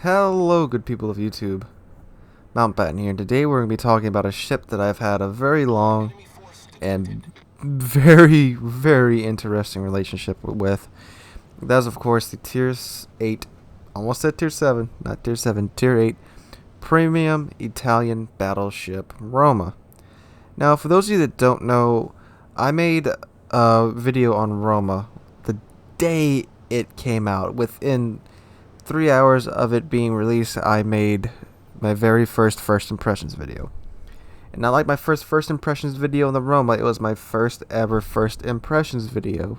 Hello, good people of YouTube. Mountbatten here, and today we're going to be talking about a ship that I've had a very long and very interesting relationship with. That is, of course, the Tier VIII, almost said Tier 7, not Tier 7, Tier 8 Premium Italian Battleship Roma. Now, for those of you that don't know, I made a video on Roma the day it came out. Within 3 hours of it being released, I made my very first impressions video. And not like my first impressions video on the Roma, it was my first ever first impressions video.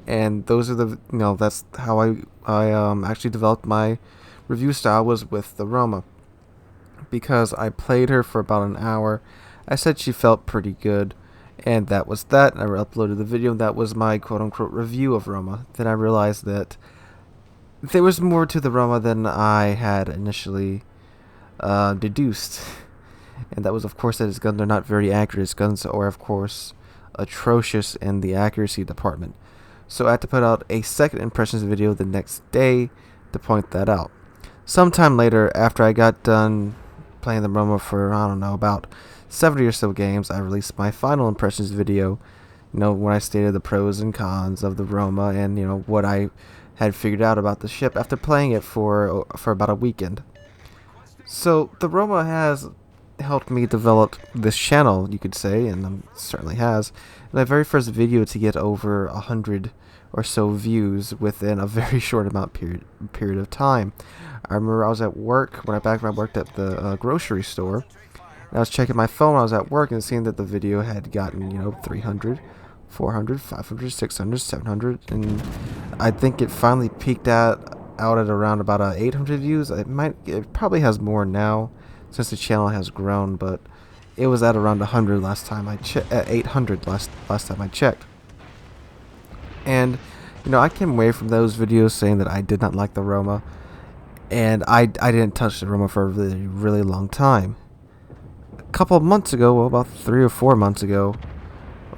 And those are the, that's how I actually developed my review style, was with the Roma. Because I played her for about an hour, I said she felt pretty good, and that was that. I uploaded the video, and that was my quote-unquote review of Roma. Then I realized that there was more to the Roma than I had initially deduced. And that was, of course, that his guns are not very accurate. His guns are, of course, atrocious in the accuracy department. So I had to put out a second impressions video the next day to point that out. Sometime later, after I got done playing the Roma for, I don't know, about 70 or so games, I released my final impressions video, when I stated the pros and cons of the Roma and, what I had figured out about the ship after playing it for about a weekend. So the Roma has helped me develop this channel, you could say, and certainly has. My very first video to get over 100 or so views within a very short period of time. I remember I was at work when I worked at the grocery store. And I was checking my phone when I was at work and seeing that the video had gotten 300. 400, 500, 600, 700, and I think it finally peaked out at around about 800 views. It probably has more now since the channel has grown, but it was at around 100 last time I checked. 800 last time I checked. And I came away from those videos saying that I did not like the Roma, and I didn't touch the Roma for a really long time. A couple of months ago, well, about 3 or 4 months ago,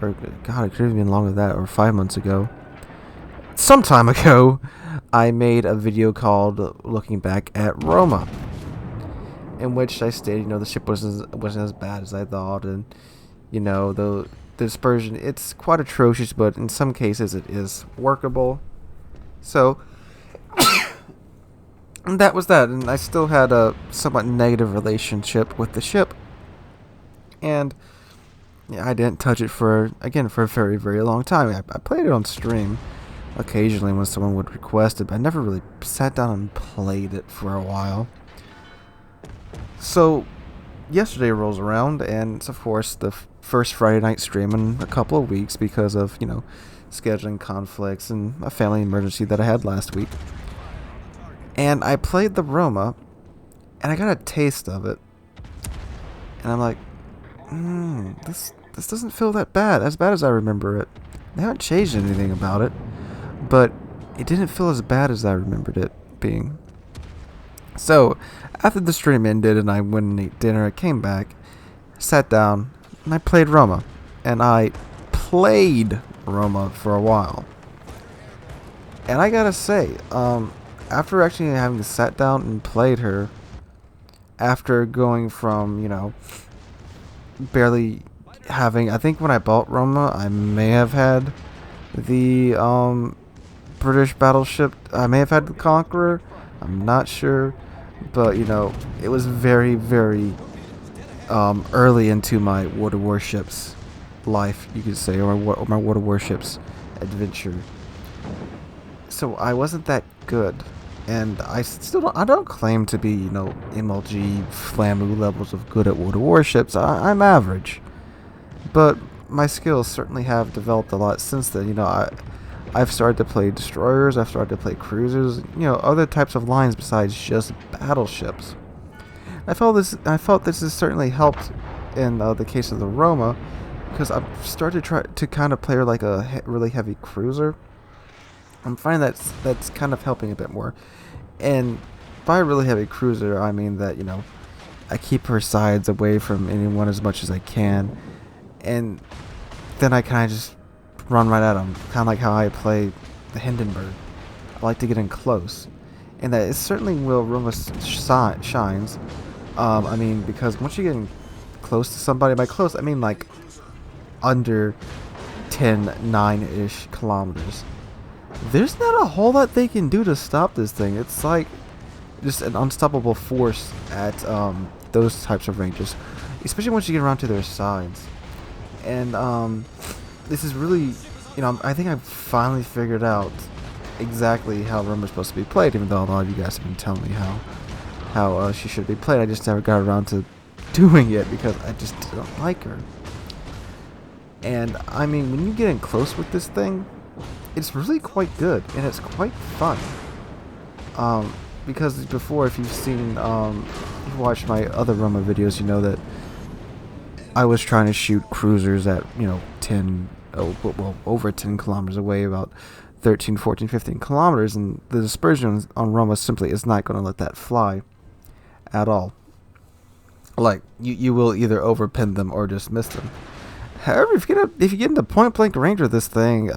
or God, it could have been longer than that, or 5 months ago. Some time ago, I made a video called "Looking Back at Roma," in which I stated, the ship wasn't as bad as I thought, and the dispersion, it's quite atrocious, but in some cases it is workable. So and that was that, and I still had a somewhat negative relationship with the ship, and I didn't touch it for a very long time. I played it on stream occasionally when someone would request it, but I never really sat down and played it for a while. So yesterday rolls around, and it's of course the first Friday night stream in a couple of weeks because of scheduling conflicts and a family emergency that I had last week. And I played the Roma, and I got a taste of it, and I'm like, this doesn't feel that bad, as bad as I remember it. They haven't changed anything about it, but it didn't feel as bad as I remembered it being. So, after the stream ended and I went and ate dinner, I came back, sat down, and I played Roma. And I played Roma for a while. And I gotta say, after actually having sat down and played her, after going from, barely having, I think when I bought Roma, I may have had the British battleship. I may have had the Conqueror. I'm not sure, but it was very early into my World of Warships life, you could say, or my World of Warships adventure. So I wasn't that good, and I don't claim to be MLG Flamu levels of good at World of Warships. I'm average. But my skills certainly have developed a lot since then. I've started to play destroyers, I've started to play cruisers, other types of lines besides just battleships. I felt this has certainly helped in the case of the Roma, because I've started to try to kind of play her like a really heavy cruiser. I'm finding that's kind of helping a bit more. And by a really heavy cruiser, I mean that, I keep her sides away from anyone as much as I can. And then I kind of just run right at them, kind of like how I play the Hindenburg. I like to get in close. and that it certainly will Roma shines. I mean, because once you're getting close to somebody, by close I mean like under 10, 9-ish kilometers, there's not a whole lot they can do to stop this thing. It's like just an unstoppable force at those types of ranges, especially once you get around to their sides. And this is really, I think I've finally figured out exactly how Roma's supposed to be played, even though a lot of you guys have been telling me how she should be played. I just never got around to doing it because I just didn't like her. And I mean, when you get in close with this thing, it's really quite good and it's quite fun. Because before, if you've seen, you've watched my other Roma videos, you know that I was trying to shoot cruisers at, 10, well, over 10 kilometers away, about 13, 14, 15 kilometers, and the dispersion on Roma simply is not going to let that fly at all. Like, you will either overpin them or just miss them. However, if you get into point blank range with this thing,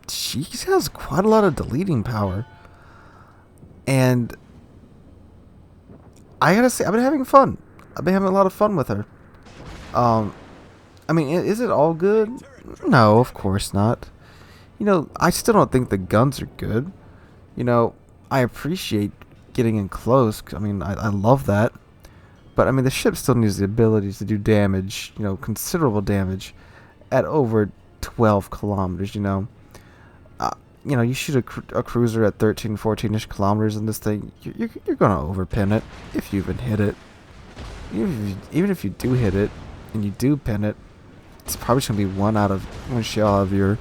she has quite a lot of deleting power. And I gotta say, I've been having fun. I've been having a lot of fun with her. I mean, is it all good? No, of course not. I still don't think the guns are good. I appreciate getting in close. I mean, I love that. But, I mean, the ship still needs the ability to do damage, considerable damage at over 12 kilometers, you shoot a cruiser at 13, 14-ish kilometers in this thing, you're going to overpin it if you even hit it. Even if you do hit it and you do pin it, it's probably just going to be one shell out of your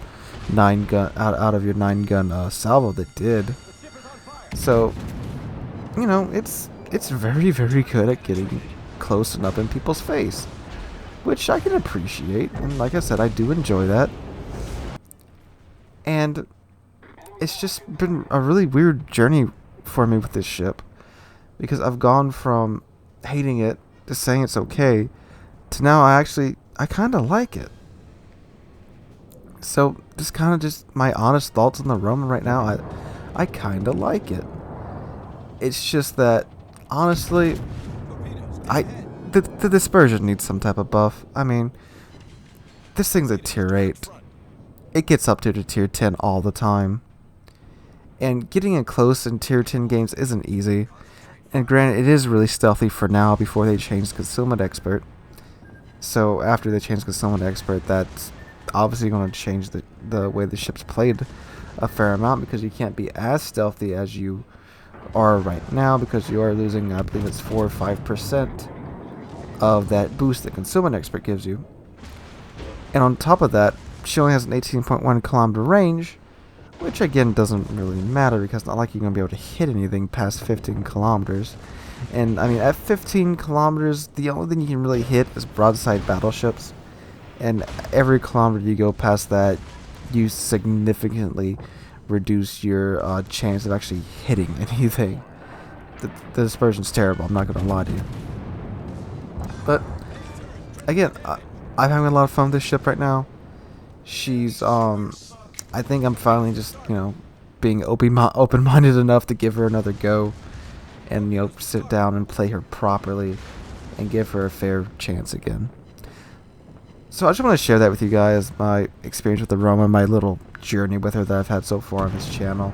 9-gun salvo that did. So, it's very, very good at getting close and up in people's face, which I can appreciate, and like I said, I do enjoy that. And it's just been a really weird journey for me with this ship, because I've gone from hating it to saying it's okay to now I kind of like it. So just my honest thoughts on the Roma right now. I kind of like it. It's just that, honestly, the dispersion needs some type of buff. I mean, this thing's a tier 8. It gets up to tier 10 all the time. And getting in close in tier 10 games isn't easy. And granted, it is really stealthy for now before they change Concealment Expert. So after they change Concealment Expert, that's obviously going to change the way the ship's played a fair amount, because you can't be as stealthy as you are right now, because you are losing, I believe it's 4 or 5% of that boost that Concealment Expert gives you. And on top of that, she only has an 18.1 kilometer range, which again doesn't really matter, because it's not like you're going to be able to hit anything past 15 kilometers. And I mean, at 15 kilometers, the only thing you can really hit is broadside battleships. And every kilometer you go past that, you significantly reduce your chance of actually hitting anything. The dispersion's terrible, I'm not going to lie to you. But again, I'm having a lot of fun with this ship right now. She's, I think I'm finally just, being open-minded enough to give her another go. And, sit down and play her properly and give her a fair chance again. So I just want to share that with you guys, my experience with the Roma, my little journey with her that I've had so far on this channel.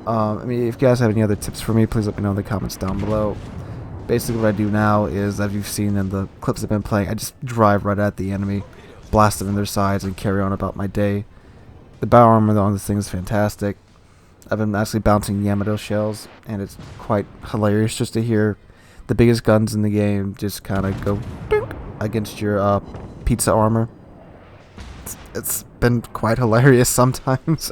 I mean, if you guys have any other tips for me, please let me know in the comments down below. Basically what I do now is, as you've seen in the clips I've been playing, I just drive right at the enemy, blast them in their sides, and carry on about my day. The battle armor on this thing is fantastic. I've been actually bouncing Yamato shells, and it's quite hilarious just to hear the biggest guns in the game just kind of go dink against your pizza armor. It's been quite hilarious sometimes.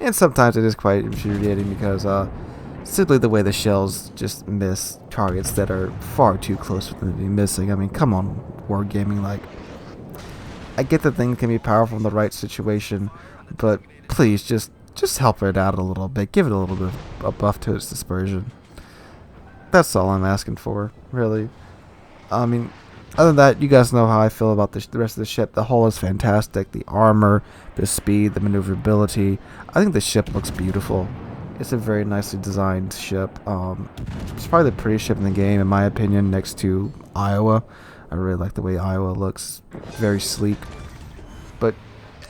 And sometimes it is quite infuriating, because simply the way the shells just miss targets that are far too close for them to be missing. I mean, come on, wargaming. Like, I get that things can be powerful in the right situation, but please just help it out a little bit. Give it a little bit of a buff to its dispersion. That's all I'm asking for, really. I mean, other than that, you guys know how I feel about the rest of the ship. The hull is fantastic. The armor, the speed, the maneuverability. I think the ship looks beautiful. It's a very nicely designed ship. It's probably the prettiest ship in the game, in my opinion, next to Iowa. I really like the way Iowa looks. Very sleek. But,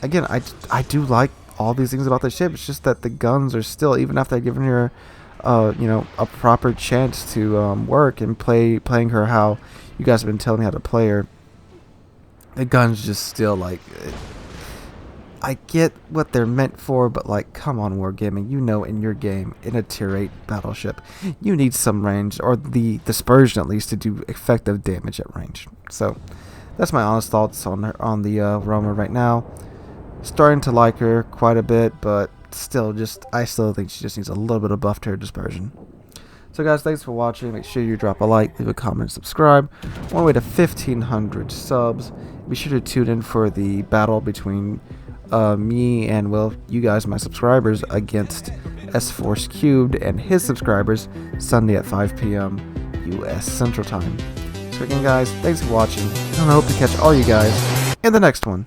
again, I do like all these things about the ship. It's just that the guns are still, even after I've given her, you know, a proper chance to work and playing her how you guys have been telling me how to play her, the guns just still, like... I get what they're meant for, but like, come on, Wargaming, you know, in your game, in a Tier VIII battleship, you need some range, or the dispersion at least, to do effective damage at range. So, that's my honest thoughts on her, on the Roma right now. Starting to like her quite a bit, but still, I still think she just needs a little bit of buff to her dispersion. So guys, thanks for watching. Make sure you drop a like, leave a comment, subscribe. On our way to 1,500 subs. Be sure to tune in for the battle between me and, well, you guys, my subscribers, against S-Force Cubed and his subscribers Sunday at 5 p.m. U.S. Central Time. So again, guys, thanks for watching, and I hope to catch all you guys in the next one.